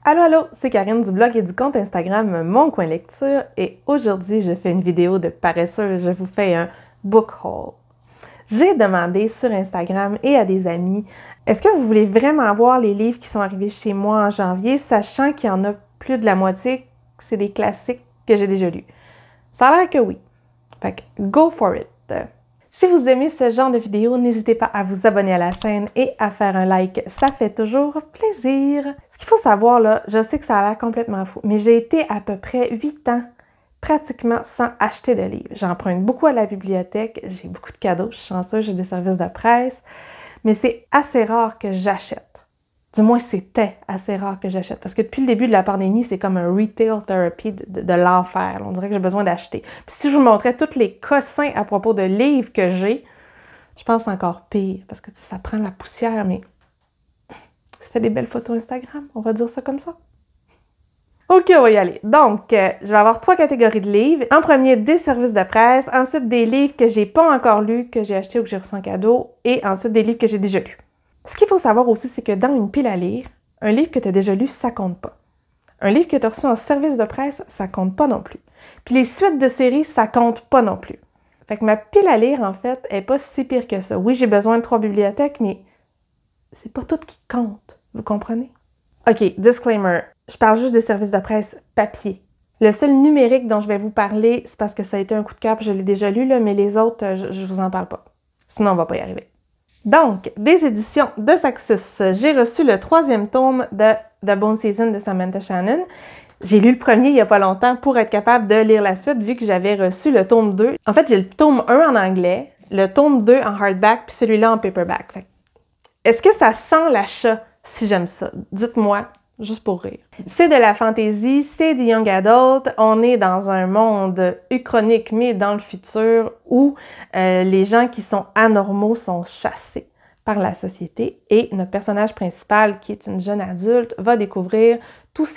Allô, allô, c'est Karine du blog et du compte Instagram Mon Coin Lecture et aujourd'hui, je fais une vidéo de paresseuse, je vous fais un book haul. J'ai demandé sur Instagram et à des amis, est-ce que vous voulez vraiment voir les livres qui sont arrivés chez moi en janvier, sachant qu'il y en a plus de la moitié que c'est des classiques que j'ai déjà lus? Ça a l'air que oui. Fait que go for it! Si vous aimez ce genre de vidéo, n'hésitez pas à vous abonner à la chaîne et à faire un like, ça fait toujours plaisir. Ce qu'il faut savoir là, je sais que ça a l'air complètement fou, mais j'ai été à peu près 8 ans pratiquement sans acheter de livres. J'emprunte beaucoup à la bibliothèque, j'ai beaucoup de cadeaux, je suis chanceuse, j'ai des services de presse, mais c'est assez rare que j'achète. Du moins, c'était assez rare que j'achète. Parce que depuis le début de la pandémie, c'est comme un retail therapy de l'enfer. On dirait que j'ai besoin d'acheter. Puis si je vous montrais tous les cossins à propos de livres que j'ai, je pense que c'est encore pire. Parce que ça prend la poussière, mais ça fait des belles photos Instagram. On va dire ça comme ça. OK, on va y aller. Donc, je vais avoir 3 catégories de livres. En premier, des services de presse. Ensuite, des livres que j'ai pas encore lus, que j'ai achetés ou que j'ai reçus en cadeau. Et ensuite, des livres que j'ai déjà lus. Ce qu'il faut savoir aussi, c'est que dans une pile à lire, un livre que tu as déjà lu, ça compte pas. Un livre que tu as reçu en service de presse, ça compte pas non plus. Puis les suites de séries, ça compte pas non plus. Fait que ma pile à lire, en fait, est pas si pire que ça. Oui, j'ai besoin de 3 bibliothèques, mais c'est pas tout qui compte. Vous comprenez? OK, disclaimer. Je parle juste des services de presse papier. Le seul numérique dont je vais vous parler, c'est parce que ça a été un coup de cœur, puis je l'ai déjà lu, là, mais les autres, je vous en parle pas. Sinon, on va pas y arriver. Donc, des éditions de Saxus. J'ai reçu le 3e tome de The Bone Season de Samantha Shannon. J'ai lu le premier il n'y a pas longtemps pour être capable de lire la suite, vu que j'avais reçu le tome 2. En fait, j'ai le tome 1 en anglais, le tome 2 en hardback, puis celui-là en paperback. Est-ce que ça sent l'achat si j'aime ça? Dites-moi, juste pour rire. C'est de la fantasy, c'est du young adult. On est dans un monde uchronique, mais dans le futur, où les gens qui sont anormaux sont chassés par la société. Et notre personnage principal, qui est une jeune adulte, va découvrir tout ce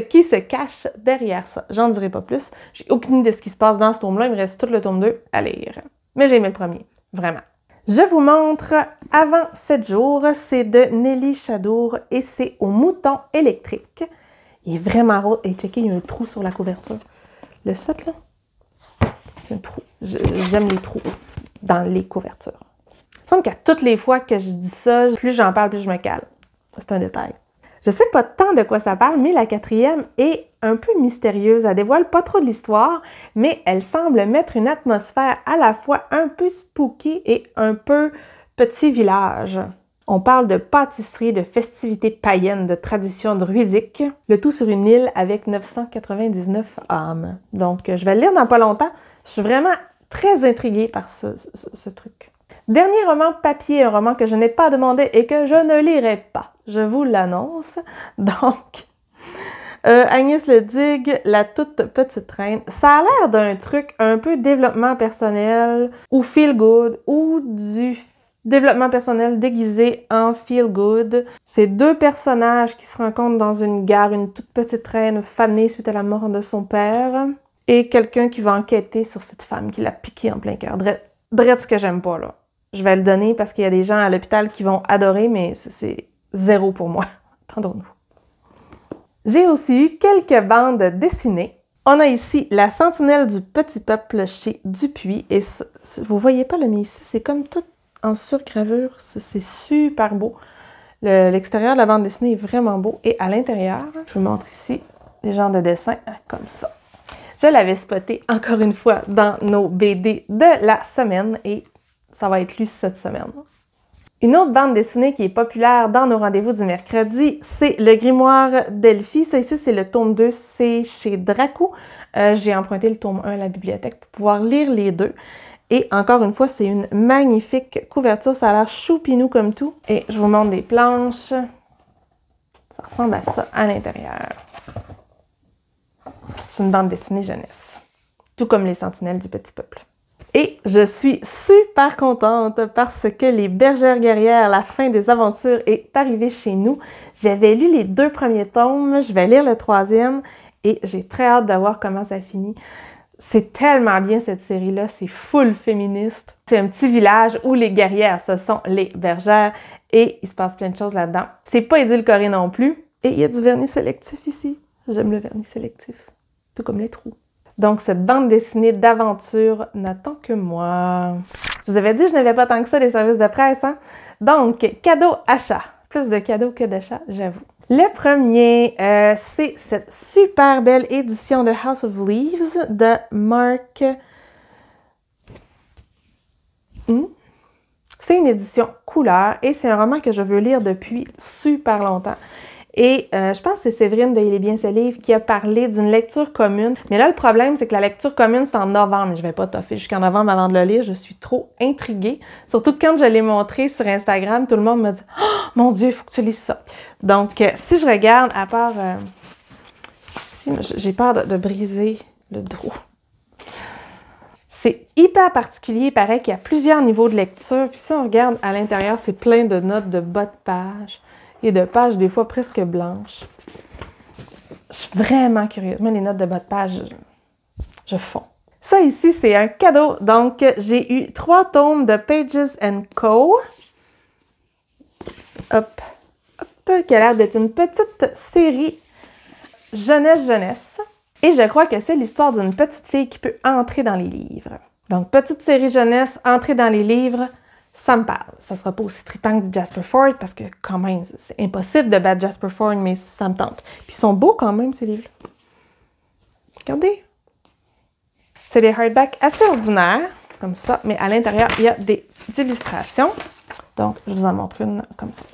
qui se cache derrière ça. J'en dirai pas plus. J'ai aucune idée de ce qui se passe dans ce tome-là. Il me reste tout le tome 2 à lire. Mais j'ai aimé le premier, vraiment. Je vous montre Avant 7 jours, c'est de Nelly Chadour et c'est au mouton électrique. Il est vraiment rose. Et checkez, il y a un trou sur la couverture. Le 7, là, c'est un trou. J'aime les trous dans les couvertures. Il me semble qu'à toutes les fois que je dis ça, plus j'en parle, plus je me calme. C'est un détail. Je sais pas tant de quoi ça parle, mais la 4e est un peu mystérieuse. Elle dévoile pas trop de l'histoire, mais elle semble mettre une atmosphère à la fois un peu spooky et un peu petit village. On parle de pâtisserie, de festivités païennes, de traditions druidiques, le tout sur une île avec 999 âmes. Donc, je vais le lire dans pas longtemps. Je suis vraiment très intriguée par ce truc. Dernier roman papier, un roman que je n'ai pas demandé et que je ne lirai pas. Je vous l'annonce. Donc, Agnès Ledigue, La toute petite reine. Ça a l'air d'un truc un peu développement personnel ou feel good ou du développement personnel déguisé en feel good. C'est 2 personnages qui se rencontrent dans une gare, une toute petite reine fanée suite à la mort de son père et quelqu'un qui va enquêter sur cette femme qui l'a piqué en plein cœur. Drette ce que j'aime pas, là. Je vais le donner parce qu'il y a des gens à l'hôpital qui vont adorer, mais c'est 0 pour moi. Attendons-nous. J'ai aussi eu quelques bandes dessinées. On a ici La Sentinelle du Petit Peuple chez Dupuis. Et vous voyez pas, mais ici, c'est comme tout en surgravure. C'est super beau. L'extérieur de la bande dessinée est vraiment beau. Et à l'intérieur, je vous montre ici des genres de dessins comme ça. Je l'avais spoté encore une fois dans nos BD de la semaine et ça va être lu cette semaine. Une autre bande dessinée qui est populaire dans nos rendez-vous du mercredi, c'est Le Grimoire d'Elphie. Ça ici, c'est le tome 2, c'est chez Dracou. J'ai emprunté le tome 1 à la bibliothèque pour pouvoir lire les deux. Et encore une fois, c'est une magnifique couverture. Ça a l'air choupinou comme tout. Et je vous montre des planches. Ça ressemble à ça à l'intérieur. C'est une bande dessinée jeunesse. Tout comme Les Sentinelles du Petit Peuple. Et je suis super contente parce que Les Bergères guerrières, la fin des aventures est arrivée chez nous. J'avais lu les 2 premiers tomes, je vais lire le 3e et j'ai très hâte de voir comment ça finit. C'est tellement bien cette série-là, c'est full féministe. C'est un petit village où les guerrières, ce sont les bergères et il se passe plein de choses là-dedans. C'est pas édulcoré non plus. Et il y a du vernis sélectif ici. J'aime le vernis sélectif, tout comme les trous. Donc cette bande dessinée d'aventure n'attend que moi. Je vous avais dit que je n'avais pas tant que ça des services de presse, hein? Donc, cadeau achat. Plus de cadeaux que d'achats, j'avoue. Le premier, c'est cette super belle édition de House of Leaves de Mark. C'est une édition couleur et c'est un roman que je veux lire depuis super longtemps. Et je pense que c'est Séverine de Il est bien ce livre qui a parlé d'une lecture commune. Mais là, le problème, c'est que la lecture commune, c'est en novembre. Je vais pas toffer jusqu'en novembre avant de le lire. Je suis trop intriguée. Surtout que quand je l'ai montré sur Instagram, tout le monde m'a dit « Oh, mon Dieu, il faut que tu lises ça! » Donc, si je regarde, à part... j'ai peur de briser le dos. C'est hyper particulier. Il paraît qu'il y a plusieurs niveaux de lecture. Puis si on regarde à l'intérieur, c'est plein de notes de bas de page. Et de pages des fois presque blanches. Je suis vraiment curieuse. Moi, les notes de bas de page, je fonds. Ça ici, c'est un cadeau. Donc, j'ai eu 3 tomes de Pages & Co. Hop, hop, qui a l'air d'être une petite série jeunesse. Et je crois que c'est l'histoire d'une petite fille qui peut entrer dans les livres. Donc, petite série jeunesse, entrer dans les livres. Ça me parle. Ça sera pas aussi trippant que du Jasper Fforde parce que quand même, c'est impossible de battre Jasper Fforde, mais ça me tente. Puis ils sont beaux quand même, ces livres-là. Regardez! C'est des hardbacks assez ordinaires, comme ça, mais à l'intérieur, il y a des illustrations. Donc, je vous en montre une comme ça.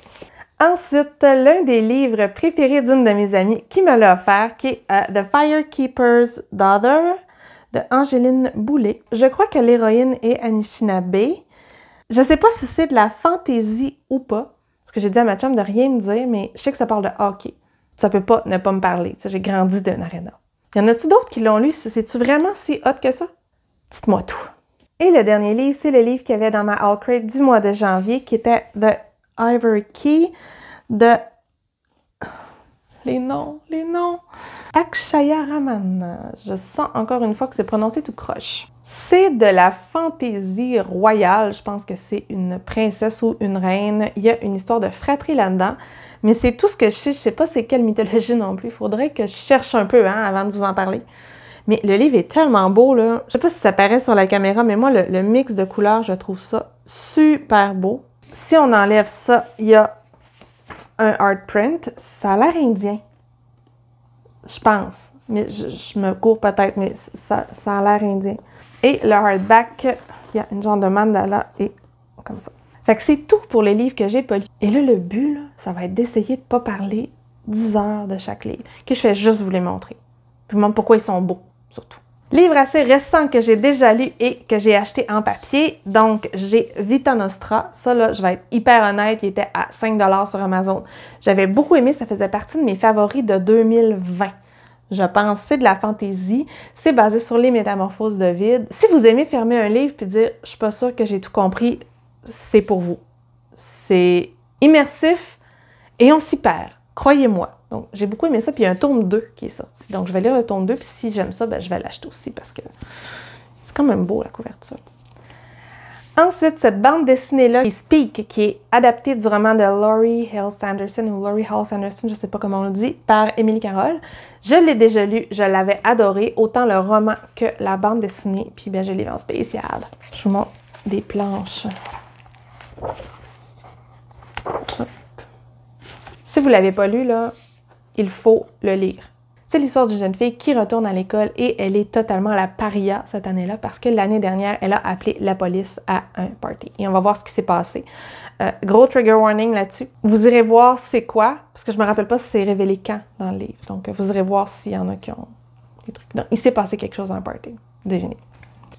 Ensuite, l'un des livres préférés d'une de mes amies qui me l'a offert, qui est The Firekeeper's Daughter de Angéline Boulet. Je crois que l'héroïne est Anishinaabe. Je sais pas si c'est de la fantaisie ou pas, parce que j'ai dit à ma chum de rien me dire, mais je sais que ça parle de hockey. Ça peut pas ne pas me parler. J'ai grandi d'un aréna. Y en a-tu d'autres qui l'ont lu? C'est-tu vraiment si hot que ça? Dites-moi tout. Et le dernier livre, c'est le livre qu'il y avait dans ma haul crate du mois de janvier, qui était The Ivory Key de... Les noms! Akshaya Raman. Je sens encore une fois que c'est prononcé tout croche. C'est de la fantaisie royale. Je pense que c'est une princesse ou une reine. Il y a une histoire de fratrie là-dedans. Mais c'est tout ce que je sais. Je sais pas c'est quelle mythologie non plus. Il faudrait que je cherche un peu avant de vous en parler. Mais le livre est tellement beau, là. Je sais pas si ça paraît sur la caméra, mais moi, le mix de couleurs, je trouve ça super beau. Si on enlève ça, il y a un art print. Ça a l'air indien. Je pense. Mais je me cours peut-être, mais ça a l'air indien. Et le hardback, il y a une genre de mandala et comme ça. Fait que c'est tout pour les livres que j'ai pas lus. Et là, le but, là, ça va être d'essayer de pas parler 10 heures de chaque livre. Que je fais juste vous les montrer. Puis moi, pourquoi ils sont beaux, surtout. Livre assez récent que j'ai déjà lu et que j'ai acheté en papier. Donc, j'ai Vita Nostra. Ça, là, je vais être hyper honnête, il était à 5 $ sur Amazon. J'avais beaucoup aimé, ça faisait partie de mes favoris de 2020. Je pense c'est de la fantaisie. C'est basé sur les métamorphoses d'Ovide. Si vous aimez fermer un livre puis dire « je suis pas sûre que j'ai tout compris », c'est pour vous. C'est immersif et on s'y perd. Croyez-moi. Donc, j'ai beaucoup aimé ça. Puis il y a un tome 2 qui est sorti. Donc, je vais lire le tome 2. Puis si j'aime ça, ben, je vais l'acheter aussi parce que c'est quand même beau la couverture. Ensuite, cette bande dessinée-là, Speak, qui est adaptée du roman de Laurie Hale Sanderson, ou Laurie Hale Sanderson, je ne sais pas comment on le dit, par Émilie Carroll. Je l'ai déjà lu, je l'avais adoré, autant le roman que la bande dessinée. Puis ben, je l'ai vu en spécial. Je vous montre des planches. Hop. Si vous ne l'avez pas lu, là, il faut le lire. C'est l'histoire d'une jeune fille qui retourne à l'école et elle est totalement à la paria cette année-là parce que l'année dernière, elle a appelé la police à un party. Et on va voir ce qui s'est passé. Gros trigger warning là-dessus. Vous irez voir c'est quoi, parce que je me rappelle pas si c'est révélé quand dans le livre. Donc, vous irez voir s'il y en a qui ont des trucs. Donc, il s'est passé quelque chose dans un party. Devinez.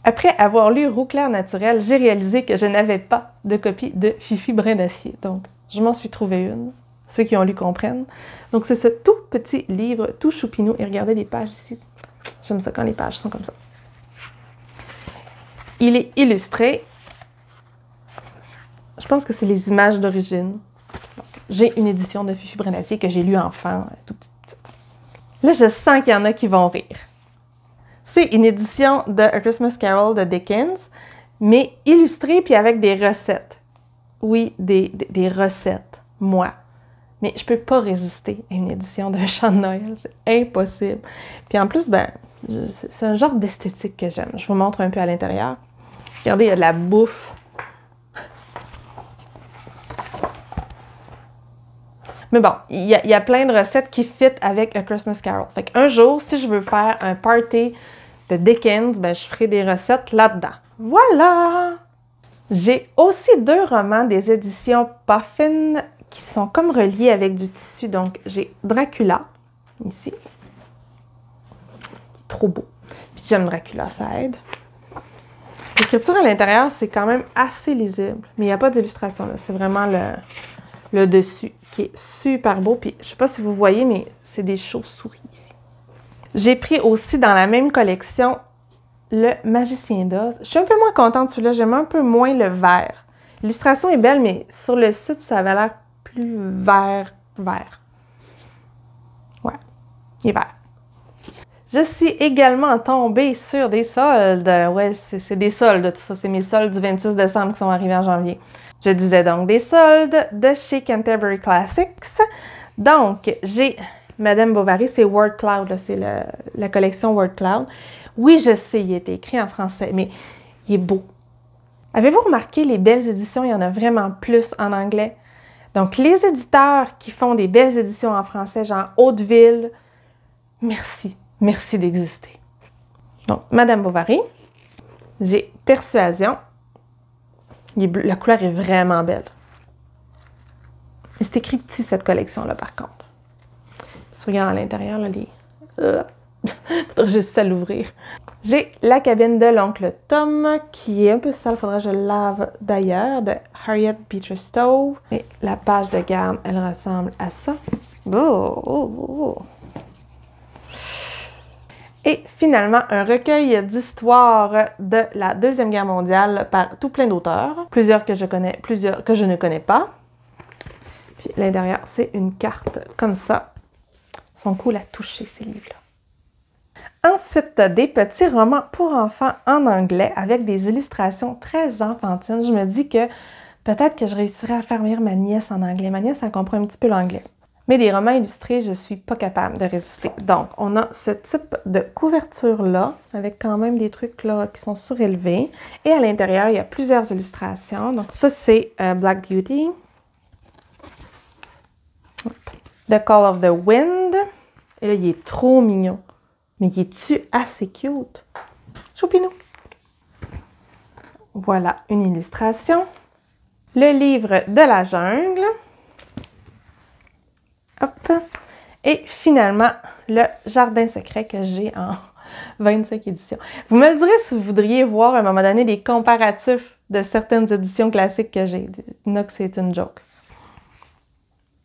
Après avoir lu Roux clair naturel, j'ai réalisé que je n'avais pas de copie de Fifi Brin d'Acier. Donc, je m'en suis trouvé une. Ceux qui ont lu comprennent. Donc, c'est ce tout petit livre, tout choupinou. Et regardez les pages ici. J'aime ça quand les pages sont comme ça. Il est illustré. Je pense que c'est les images d'origine. J'ai une édition de Fifi Brin d'Acier que j'ai lue enfant, tout petite. Là, je sens qu'il y en a qui vont rire. C'est une édition de A Christmas Carol de Dickens, mais illustrée puis avec des recettes. Oui, des recettes, moi. Mais je peux pas résister à une édition d'un chant de Noël, c'est impossible. Puis en plus, ben, c'est un genre d'esthétique que j'aime. Je vous montre un peu à l'intérieur. Regardez, il y a de la bouffe. Mais bon, il y a plein de recettes qui fit avec A Christmas Carol. Fait qu'un jour, si je veux faire un party de Dickens, ben, je ferai des recettes là-dedans. Voilà! J'ai aussi 2 romans des éditions Puffin qui sont comme reliés avec du tissu. Donc, j'ai Dracula, ici. Trop beau. Puis j'aime Dracula, ça aide. L'écriture à l'intérieur, c'est quand même assez lisible. Mais il n'y a pas d'illustration, là. C'est vraiment le dessus qui est super beau. Puis, je ne sais pas si vous voyez, mais c'est des chauves-souris ici. J'ai pris aussi dans la même collection le Magicien d'Oz. Je suis un peu moins contente de celui-là. J'aime un peu moins le vert. L'illustration est belle, mais sur le site, ça avait l'air plus vert. Ouais, il est vert. Je suis également tombée sur des soldes. Ouais, c'est des soldes, tout ça. C'est mes soldes du 26 décembre qui sont arrivés en janvier. Je disais donc des soldes de chez Canterbury Classics. Donc, j'ai Madame Bovary, c'est Word Cloud, c'est la collection Word Cloud. Oui, je sais, il est écrit en français, mais il est beau. Avez-vous remarqué les belles éditions? Il y en a vraiment plus en anglais. Donc, les éditeurs qui font des belles éditions en français, genre Hauteville, merci. Merci d'exister. Donc, Madame Bovary. J'ai Persuasion. La couleur est vraiment belle. Et c'est écrit petit, cette collection-là, par contre. Si tu regardes à l'intérieur, là, les... faudrait juste à l'ouvrir. J'ai La cabine de l'oncle Tom, qui est un peu sale, faudrait que je le lave d'ailleurs, de Harriet Beecher Stowe. Et la page de garde, elle ressemble à ça. Et finalement, un recueil d'histoires de la Deuxième Guerre mondiale par tout plein d'auteurs. Plusieurs que je connais, plusieurs que je ne connais pas. Puis l'intérieur, c'est une carte comme ça. Ils sont cool à toucher, ces livres-là. Ensuite, des petits romans pour enfants en anglais avec des illustrations très enfantines. Je me dis que peut-être que je réussirai à faire venir ma nièce en anglais. Ma nièce, elle comprend un petit peu l'anglais. Mais des romans illustrés, je ne suis pas capable de résister. Donc, on a ce type de couverture-là, avec quand même des trucs là qui sont surélevés. Et à l'intérieur, il y a plusieurs illustrations. Donc, ça, c'est Black Beauty. The Call of the Wind. Et là, il est trop mignon. Mais il est-tu assez cute? Choupinou! Voilà une illustration. Le livre de la jungle. Hop. Et finalement, le Jardin secret que j'ai en 25 éditions. Vous me le direz si vous voudriez voir à un moment donné les comparatifs de certaines éditions classiques que j'ai. Il y en a que c'est une joke.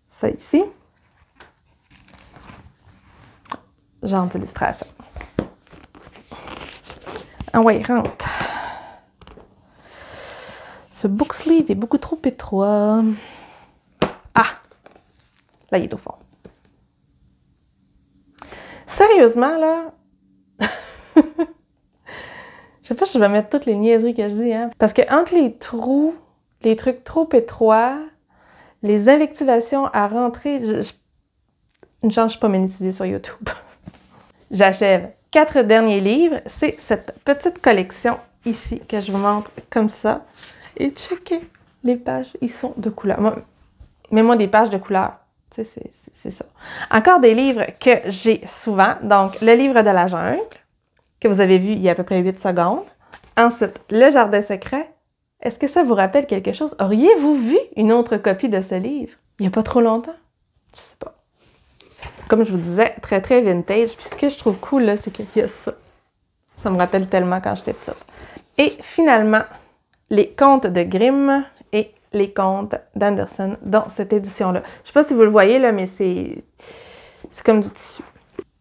Ça ici. Genre d'illustration. Ah ouais, rentre. Ce book sleeve est beaucoup trop étroit. Ah! Là, il est au fond. Sérieusement, là, je sais pas si je vais mettre toutes les niaiseries que je dis, hein. Parce que entre les trous, les trucs trop étroits, les invectivations à rentrer, une chance, je suis pas monétisée sur YouTube. J'achève 4 derniers livres. C'est cette petite collection ici que je vous montre comme ça. Et checkez, les pages, ils sont de couleur. Mets-moi des pages de couleur. Tu sais, c'est ça. Encore des livres que j'ai souvent. Donc, le livre de la jungle, que vous avez vu il y a à peu près 8 secondes. Ensuite, le Jardin secret. Est-ce que ça vous rappelle quelque chose? Auriez-vous vu une autre copie de ce livre? Il n'y a pas trop longtemps? Je sais pas. Comme je vous disais, très, très vintage. Puis ce que je trouve cool, là, c'est qu'il y a ça. Ça me rappelle tellement quand j'étais petite. Et finalement, les contes de Grimm et les contes d'Andersen dans cette édition-là. Je sais pas si vous le voyez, là, mais c'est comme du tissu.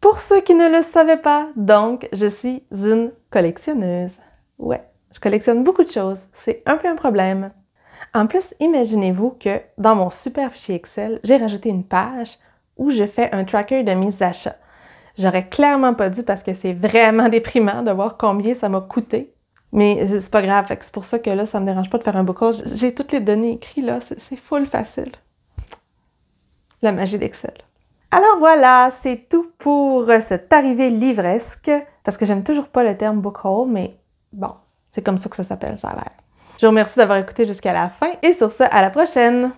Pour ceux qui ne le savaient pas, donc, je suis une collectionneuse. Ouais, je collectionne beaucoup de choses. C'est un peu un problème. En plus, imaginez-vous que dans mon super fichier Excel, j'ai rajouté une page où je fais un tracker de mes achats. J'aurais clairement pas dû parce que c'est vraiment déprimant de voir combien ça m'a coûté. Mais c'est pas grave, c'est pour ça que là, ça me dérange pas de faire un book haul. J'ai toutes les données écrites là, c'est full facile. La magie d'Excel. Alors voilà, c'est tout pour cette arrivée livresque, parce que j'aime toujours pas le terme book haul, mais bon, c'est comme ça que ça s'appelle, ça a l'air. Je vous remercie d'avoir écouté jusqu'à la fin, et sur ce, à la prochaine!